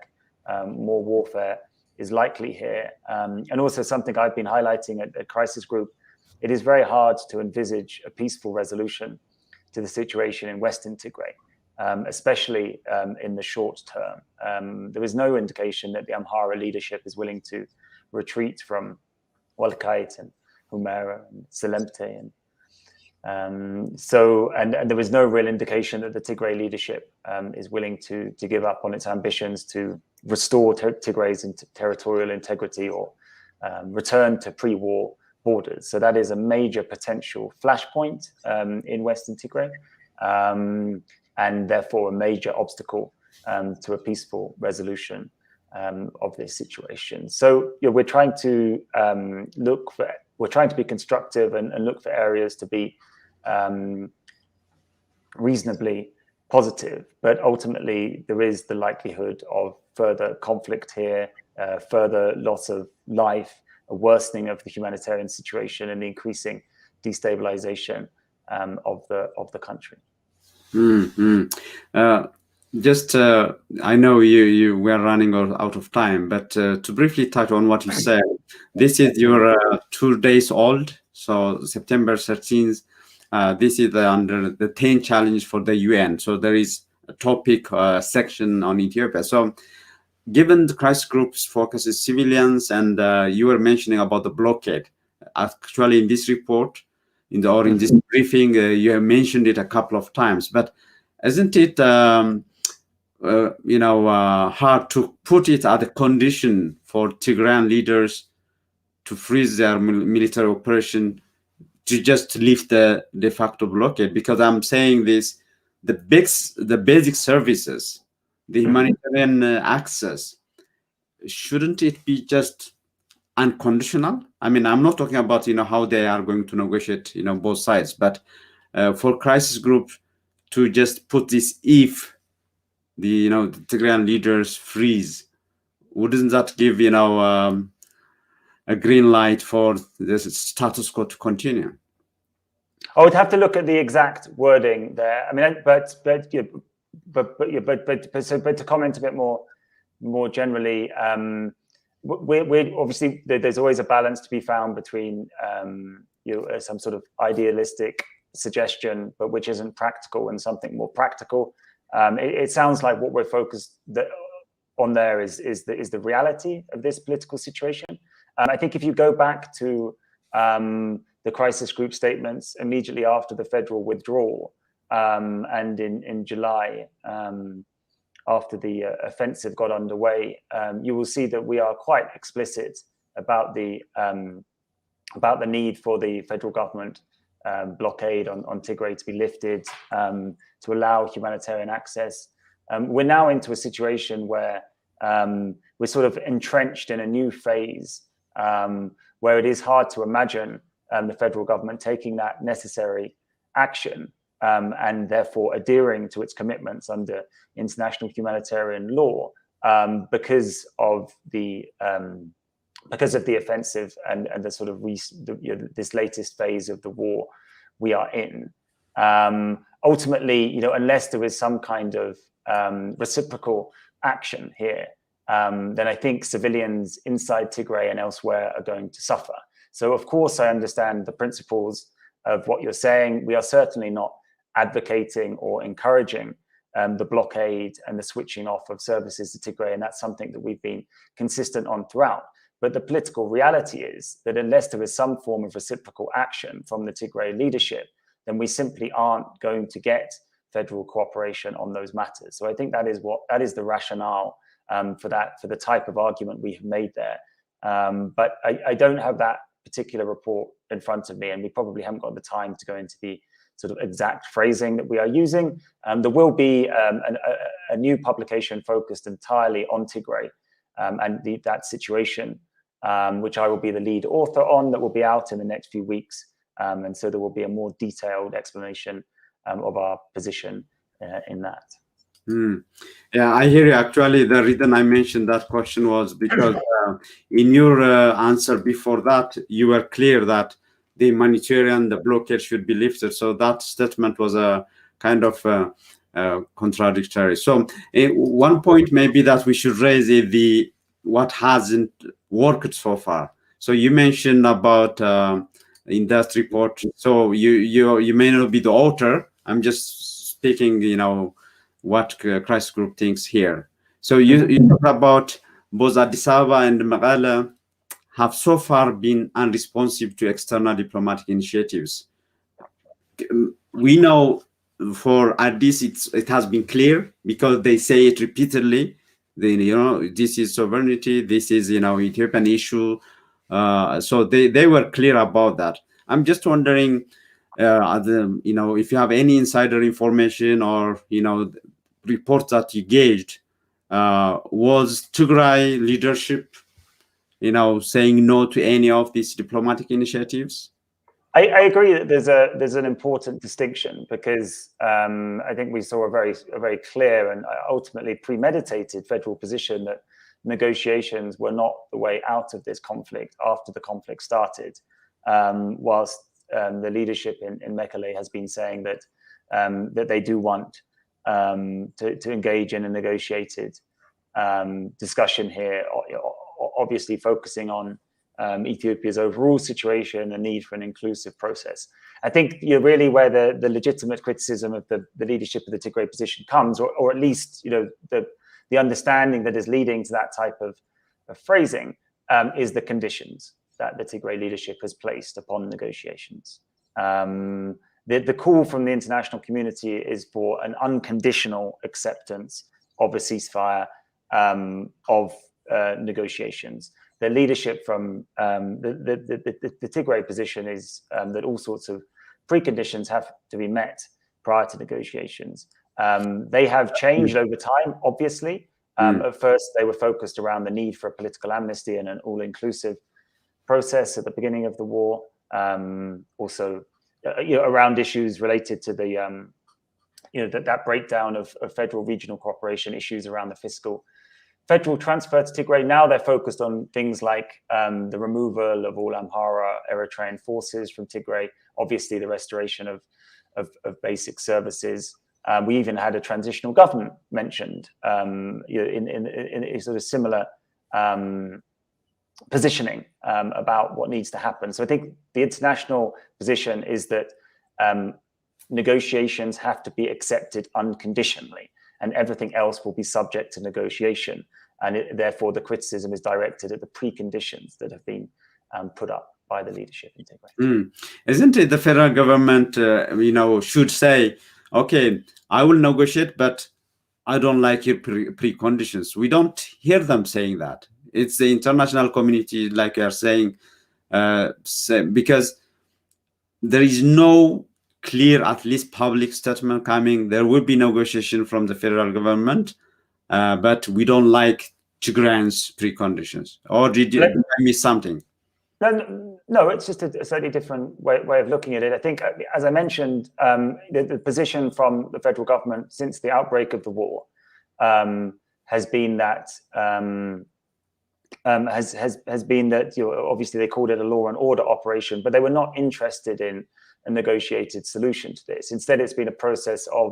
more warfare is likely here. And also something I've been highlighting at Crisis Group, it is very hard to envisage a peaceful resolution to the situation in Western Tigray, especially in the short term. There is no indication that the Amhara leadership is willing to retreat from Walkait and Humera and Selemte. And there is no real indication that the Tigray leadership is willing to give up on its ambitions to restore Tigray's territorial integrity or return to pre-war borders. So that is a major potential flashpoint in Western Tigray, and therefore a major obstacle to a peaceful resolution of this situation. So we're trying to be constructive and look for areas to be reasonably positive, but ultimately there is the likelihood of further conflict here, further loss of life, a worsening of the humanitarian situation, and the increasing destabilization of the country. I know you were running out of time, but to briefly touch on what you said, this is your 2 days old, so September 13th. This is under the 10 challenge for the UN. So there is topic section on Ethiopia. So given the crisis group's focus is civilians, and you were mentioning about the blockade, actually in this report, in this briefing, you have mentioned it a couple of times, but isn't it hard to put it as a condition for Tigrayan leaders to freeze their military operation to just lift the de facto blockade? Because I'm saying this, the basic services, the humanitarian access, shouldn't it be just unconditional? I mean, I'm not talking about how they are going to negotiate both sides, but for crisis group to just put this, if the Tigrayan leaders freeze, wouldn't that give a green light for this status quo to continue? I would have to look at the exact wording there. I mean, but to comment a bit more generally, we're obviously, there's always a balance to be found between some sort of idealistic suggestion, but which isn't practical, and something more practical. It sounds like what we're focused on there is the reality of this political situation. I think if you go back to the crisis group statements immediately after the federal withdrawal, and in July, after the offensive got underway, you will see that we are quite explicit about the need for the federal government blockade on Tigray to be lifted, to allow humanitarian access. We're now into a situation where we're sort of entrenched in a new phase, where it is hard to imagine the federal government taking that necessary action, and therefore adhering to its commitments under international humanitarian law, because of the offensive and the sort of this latest phase of the war we are in. Ultimately, unless there is some kind of reciprocal action here, then I think civilians inside Tigray and elsewhere are going to suffer. So, of course, I understand the principles of what you're saying. We are certainly not advocating or encouraging the blockade and the switching off of services to Tigray, and that's something that we've been consistent on throughout. But the political reality is that unless there is some form of reciprocal action from the Tigray leadership, then we simply aren't going to get federal cooperation on those matters. So I think that is the rationale for the type of argument we have made there. But I don't have that particular report in front of me, and we probably haven't got the time to go into the sort of exact phrasing that we are using. There will be a new publication focused entirely on Tigray and that situation, which I will be the lead author on, that will be out in the next few weeks. And so there will be a more detailed explanation of our position in that. Yeah, I hear you. Actually, the reason I mentioned that question was because in your answer before that, you were clear that the humanitarian, the blockade should be lifted. So that statement was a kind of contradictory. So one point maybe that we should raise is what hasn't worked so far. So you mentioned about in that report. So you may not be the author. I'm just speaking, what crisis group thinks here. So you talk about both Addis Ababa and Meghalaya have so far been unresponsive to external diplomatic initiatives. We know for Addis it has been clear because they say it repeatedly. This is sovereignty. This is Ethiopian issue. So they were clear about that. I'm just wondering, if you have any insider information or reports that you gauged, was Tigray leadership saying no to any of these diplomatic initiatives? I agree that there's an important distinction, because I think we saw a very clear and ultimately premeditated federal position that negotiations were not the way out of this conflict after the conflict started, whilst the leadership in Mekelle has been saying that they do want to engage in a negotiated discussion here, obviously focusing on Ethiopia's overall situation, a need for an inclusive process. I think really where the legitimate criticism of the leadership of the Tigray position comes, or at least the understanding that is leading to that type of phrasing, is the conditions that the Tigray leadership has placed upon negotiations. The call from the international community is for an unconditional acceptance of a ceasefire, of negotiations. The leadership from the Tigray position is that all sorts of preconditions have to be met prior to negotiations. They have changed over time, obviously. At first, they were focused around the need for a political amnesty and an all-inclusive process at the beginning of the war. Also, around issues related to the that breakdown of federal regional cooperation, issues around the fiscal federal transfer to Tigray. Now they're focused on things like the removal of all Amhara Eritrean forces from Tigray, obviously the restoration of basic services. We even had a transitional government mentioned in a sort of similar positioning about what needs to happen. So I think the international position is that negotiations have to be accepted unconditionally, and everything else will be subject to negotiation. And therefore, the criticism is directed at the preconditions that have been put up by the leadership in Tigray. Isn't it the federal government, should say, okay, I will negotiate, but I don't like your preconditions. We don't hear them saying that. It's the international community, like you're saying, because there is no clear, at least public statement coming. There will be negotiation from the federal government, but we don't like Tigrayans' preconditions. Or did I miss something? No, it's just a slightly different way of looking at it. I think, as I mentioned, the position from the federal government since the outbreak of the war has been that obviously they called it a law and order operation, but they were not interested in a negotiated solution to this. Instead, it's been a process of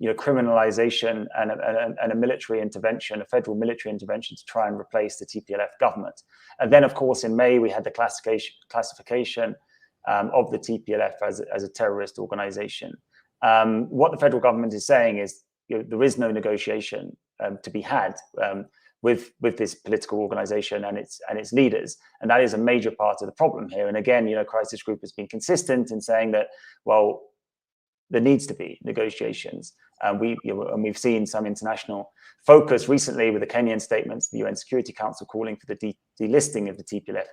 criminalization and a military intervention, a federal military intervention to try and replace the TPLF government. And then, of course, in May, we had the classification of the TPLF as a terrorist organization. What the federal government is saying is there is no negotiation to be had with this political organization and its leaders, and that is a major part of the problem here. And again, Crisis Group has been consistent in saying that, well, there needs to be negotiations. And we've seen some international focus recently with the Kenyan statements, the UN Security Council calling for the delisting of the TPLF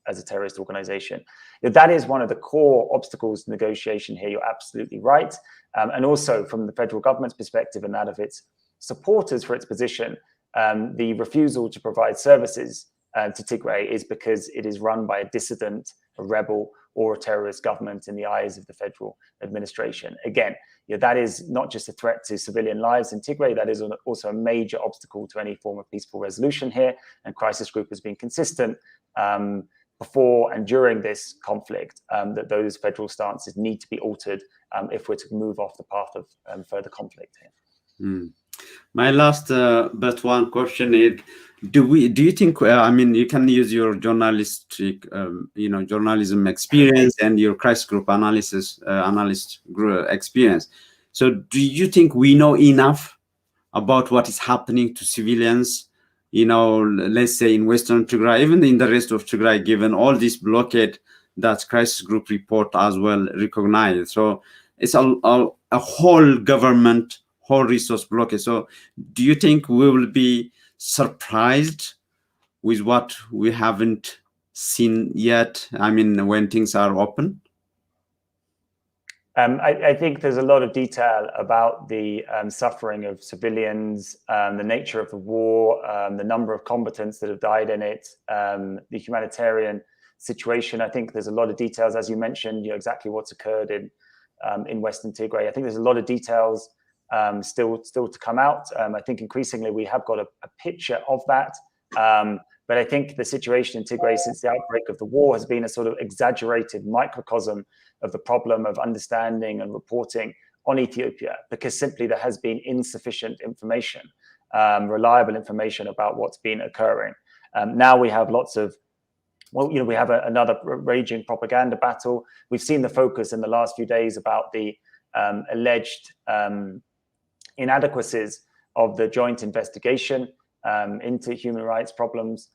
as a terrorist organization. That is one of the core obstacles to negotiation here. You're absolutely right. And also from the federal government's perspective and that of its supporters for its position, the refusal to provide services to Tigray is because it is run by a dissident, a rebel, or a terrorist government in the eyes of the federal administration. Again, that is not just a threat to civilian lives in Tigray, that is also a major obstacle to any form of peaceful resolution here. And Crisis Group has been consistent before and during this conflict that those federal stances need to be altered if we're to move off the path of further conflict here. My last but one question is: do you think? You can use your journalistic, journalism experience and your Crisis Group analyst group experience. So, do you think we know enough about what is happening to civilians? Let's say in Western Tigray, even in the rest of Tigray, given all this blockade that Crisis Group report as well recognize. So, it's a whole government. Whole resource blockage. So do you think we will be surprised with what we haven't seen yet? When things are open? I think there's a lot of detail about the suffering of civilians, the nature of the war, the number of combatants that have died in it, the humanitarian situation. I think there's a lot of details, as you mentioned, exactly what's occurred in Western Tigray. I think there's a lot of details still to come out. I think increasingly we have got a picture of that. But I think the situation in Tigray since the outbreak of the war has been a sort of exaggerated microcosm of the problem of understanding and reporting on Ethiopia, because simply there has been insufficient information, reliable information about what's been occurring. Now we have lots of well, we have another raging propaganda battle. We've seen the focus in the last few days about the alleged inadequacies of the joint investigation into human rights problems.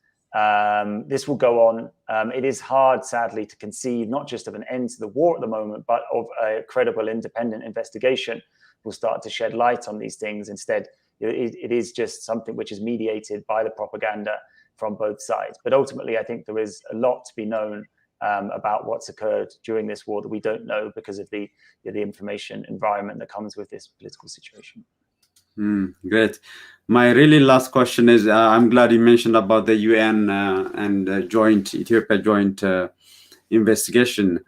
This will go on. It is hard, sadly, to conceive not just of an end to the war at the moment, but of a credible independent investigation will start to shed light on these things. Instead, it is just something which is mediated by the propaganda from both sides. But ultimately, I think there is a lot to be known about what's occurred during this war that we don't know because of the information environment that comes with this political situation. Great. My really last question is, I'm glad you mentioned about the UN and Ethiopia joint investigation.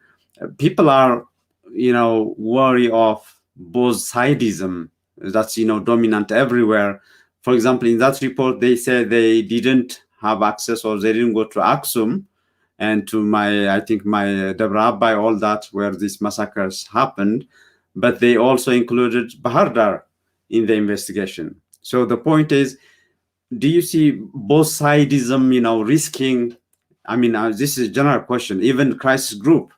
People are, wary of both sidism that's, dominant everywhere. For example, in that report, they said they didn't have access or they didn't go to Aksum and to my Debre Abbai, all that, where these massacres happened, but they also included Bahar Dar in the investigation. So the point is, do you see both sidism, risking, this is a general question, even crisis group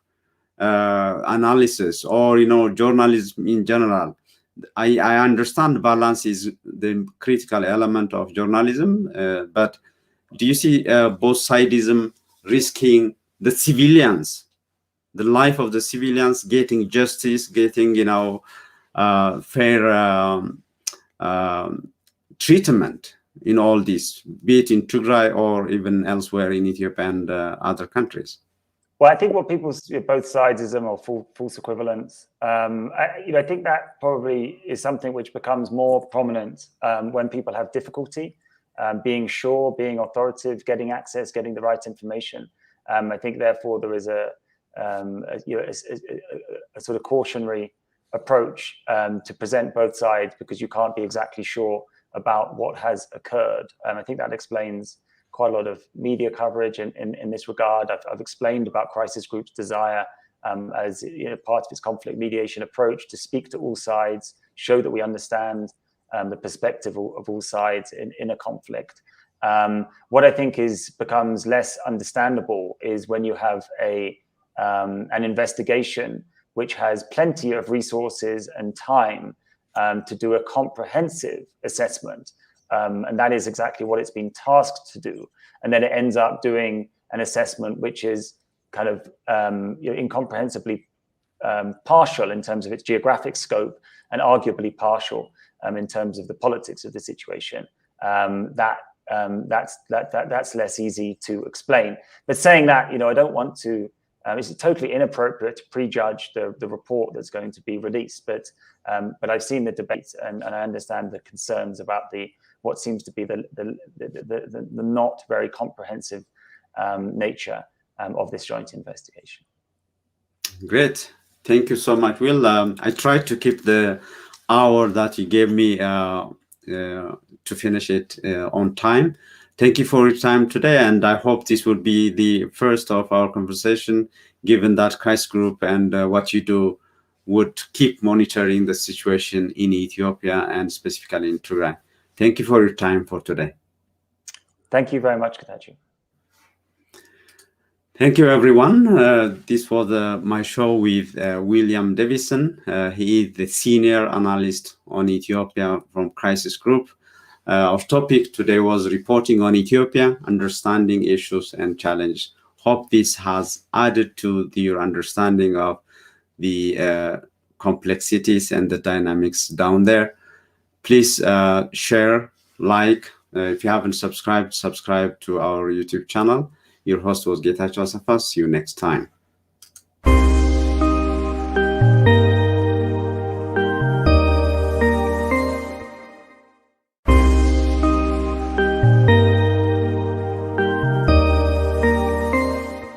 analysis or, journalism in general. I understand balance is the critical element of journalism, but do you see both sidism risking the civilians, the life of the civilians, getting justice, getting, fair treatment in all this, be it in Tigray or even elsewhere in Ethiopia and other countries? Well, I think what people see both sidism or false equivalence, I think that probably is something which becomes more prominent when people have difficulty being sure, being authoritative, getting access, getting the right information. I think, therefore, there is a sort of cautionary approach to present both sides because you can't be exactly sure about what has occurred. I think that explains quite a lot of media coverage in this regard. I've explained about crisis groups' desire as part of its conflict mediation approach to speak to all sides, show that we understand the perspective of all sides in a conflict. What I think becomes less understandable is when you have an investigation which has plenty of resources and time to do a comprehensive assessment. And that is exactly what it's been tasked to do. And then it ends up doing an assessment which is kind of incomprehensibly partial in terms of its geographic scope and arguably partial in terms of the politics of the situation. That's less easy to explain. But saying that, I don't want to. It's totally inappropriate to prejudge the report that's going to be released. But I've seen the debate and I understand the concerns about what seems to be the not very comprehensive nature of this joint investigation. Great. Thank you so much, Will. I tried to keep the hour that you gave me to finish it on time. Thank you for your time today, and I hope this will be the first of our conversation, given that crisis group and what you do would keep monitoring the situation in Ethiopia and specifically in Tigray. Thank you for your time for today. Thank you very much, Katachi. Thank you, everyone. This was my show with William Davison. He is the senior analyst on Ethiopia from Crisis Group. Our topic today was reporting on Ethiopia, understanding issues and challenges. Hope this has added to your understanding of the complexities and the dynamics down there. Please share, like. If you haven't subscribed, subscribe to our YouTube channel. Your host was Getachew Asafa. See you next time.